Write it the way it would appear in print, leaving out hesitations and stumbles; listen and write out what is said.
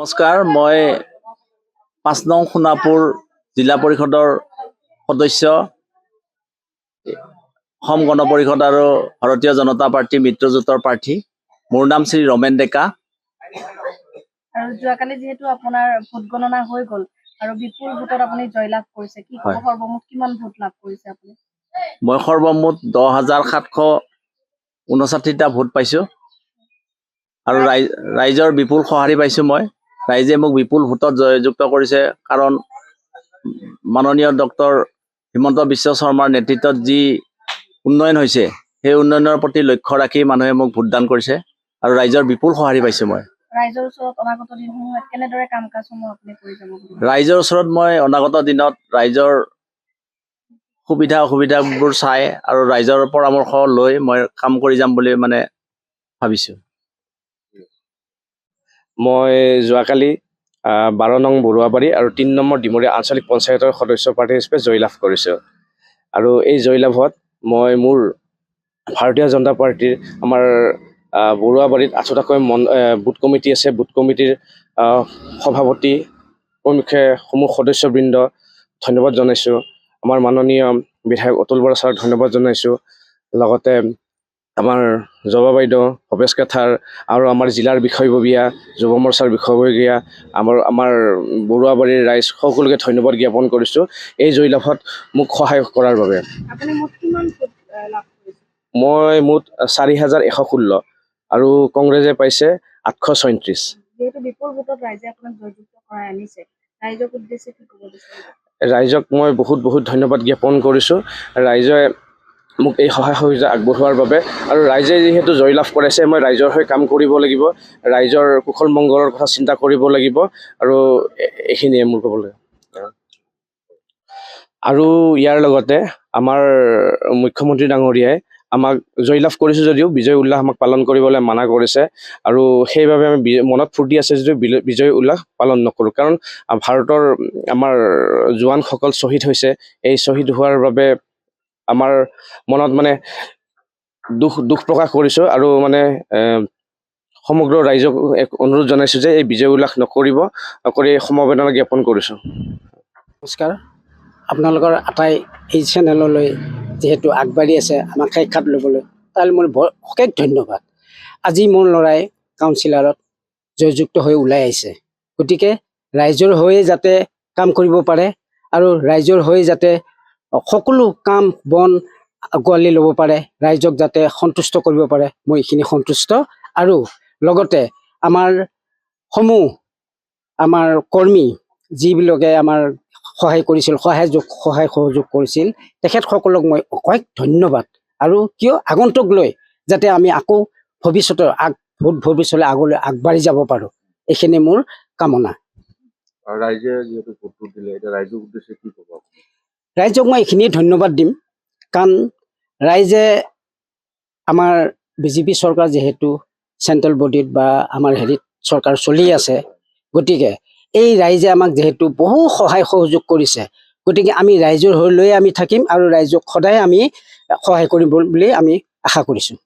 নমস্কাৰ, মই ৫ নং সোণাপুৰ জিলা পৰিষদৰ সদস্য, অসম গণ পৰিষদ আৰু ভাৰতীয় জনতা পাৰ্টি মিত্ৰজোঁটৰ প্ৰাৰ্থী। মোৰ নাম শ্ৰী ৰমেন ডেকা। আৰু যোৱাকালি যিহেতু আপোনাৰ ভোট গণনা হৈ গ'ল আৰু বিপুল ভোটত আপুনি জয়লাভ কৰিছে, কি ক'ব? সৰ্বমুঠ কিমান ভোট লাভ কৰিছে আপুনি? মই সৰ্বমুঠ 10,759টা ভোট পাইছোঁ আৰু ৰাইজৰ বিপুল সঁহাৰি পাইছোঁ। ৰাইজে মোক বিপুল ভোটত জয়যুক্ত কৰিছে, কাৰণ মাননীয় ডক্টৰ হিমন্ত বিশ্ব শৰ্মাৰ নেতৃত্বত যি উন্নয়ন হৈছে, সেই উন্নয়নৰ প্ৰতি লক্ষ্য ৰাখি মানুহে মোক ভোটদান কৰিছে আৰু ৰাইজৰ বিপুল সঁহাৰি পাইছোঁ। ৰাইজৰ ওচৰত অনাগত দিনসমূহত কেনেদৰে কাম কাজসমূহ আপুনি কৰি যাব? ৰাইজৰ ওচৰত মই অনাগত দিনত ৰাইজৰ সুবিধা অসুবিধাবোৰ চাই আৰু ৰাইজৰ পৰামৰ্শ লৈ মই কাম কৰি যাম বুলি ভাবিছোঁ। মই যোৱাকালি 12 নং বৰুৱাবাৰী আৰু 3 নম্বৰ ডিমৰীয়া আঞ্চলিক পঞ্চায়তৰ সদস্য প্ৰাৰ্থী হিচাপে জয়লাভ কৰিছোঁ। আৰু এই জয়লাভত মই মোৰ ভাৰতীয় জনতা পাৰ্টীৰ আমাৰ বৰুৱাবাৰীত 8টাকৈ বুথ কমিটি আছে। বুথ কমিটিৰ সভাপতি প্ৰমুখ্যে সমূহ সদস্যবৃন্দ ধন্যবাদ জনাইছোঁ। আমাৰ মাননীয় বিধায়ক অতুল বৰা ছাৰক ধন্যবাদ জনাইছোঁ। লগতে আমাৰ জবা বাইদেউ, ভৱেশ কাথাৰ আৰু আমাৰ জিলাৰ বিষয়ববীয়া, যুৱ মৰ্চাৰ বিষয়ববীয়া, আমাৰ বৰুৱাবাৰীৰ ৰাইজ সকলোকে ধন্যবাদ জ্ঞাপন কৰিছোঁ এই জয়লাভত মোক সহায় কৰাৰ বাবে। মই মুঠ 4,116 আৰু কংগ্ৰেছে পাইছে 836। ৰাইজক মই বহুত ধন্যবাদ জ্ঞাপন কৰিছোঁ। ৰাইজে মোক এই সহায় সহযোগিতা আগবঢ়োৱাৰ বাবে, আৰু ৰাইজে যিহেতু জয়লাভ কৰাইছে, মই ৰাইজৰ হৈ কাম কৰিব লাগিব, ৰাইজৰ কুশল মংগলৰ কথা চিন্তা কৰিব লাগিব, আৰু এইখিনিয়ে মোৰ ক'বলৈ। আৰু ইয়াৰ লগতে আমাৰ মুখ্যমন্ত্ৰী ডাঙৰীয়াই আমাক জয়লাভ কৰিছোঁ যদিও বিজয় উল্লাস আমাক পালন কৰিবলৈ মানা কৰিছে, আৰু সেইবাবে আমি মনত ফূৰ্তি আছে যদিও বিজয় উল্লাস পালন নকৰোঁ। কাৰণ ভাৰতৰ আমাৰ জোৱানসকল শ্বহীদ হৈছে। এই শ্বহীদ হোৱাৰ বাবে আমাৰ মনত দুখ প্ৰকাশ কৰিছোঁ, আৰু সমগ্ৰ ৰাইজক এক অনুৰোধ জনাইছোঁ যে এই বিজয় উল্লাস নকৰি সমবেদনা জ্ঞাপন কৰিছোঁ। নমস্কাৰ, আপোনালোকৰ আটাই এই চেনেললৈ যিহেতু আগবাঢ়ি আছে আমাক সাক্ষাৎ ল'বলৈ, তালৈ মোৰ অশেষ ধন্যবাদ। আজি মোৰ ল'ৰাই কাউন্সিলৰত জয়যুক্ত হৈ ওলাই আহিছে, গতিকে ৰাইজৰ হৈয়ে যাতে কাম কৰিব পাৰে আৰু ৰাইজৰ হৈ যাতে সকলো কাম বন আঁকোৱালি ল'ব পাৰে, ৰাইজক যাতে সন্তুষ্ট কৰিব পাৰে, মই এইখিনি সন্তুষ্ট। আৰু লগতে আমাৰ কৰ্মী যিবিলাকে আমাৰ সহায় কৰিছিল, সহায় সহযোগ কৰিছিল, তেখেতসকলক মই অশেষ ধন্যবাদ। আৰু কিয় আগন্তুক লৈ যাতে আমি আকৌ ভৱিষ্যতলৈ আগলৈ আগবাঢ়ি যাব পাৰোঁ, এইখিনি মোৰ কামনা। ৰাইজে যিহেতু ভোটটো দিলে, এতিয়া ৰাইজৰ উদ্দেশ্যে কি ক'ব? ৰাইজক মই এইখিনিয়ে ধন্যবাদ দিম, কাৰণ ৰাইজে আমাৰ বিজেপি চৰকাৰ যিহেতু চেণ্ট্ৰেল বডিত বা আমাৰ চৰকাৰ চলি আছে, গতিকে এই ৰাইজে আমাক যিহেতু বহু সহায় সহযোগ কৰিছে, গতিকে আমি ৰাইজৰ হৈ লৈ আমি থাকিম আৰু ৰাইজক সদায় আমি সহায় কৰিম বুলি আমি আশা কৰিছোঁ।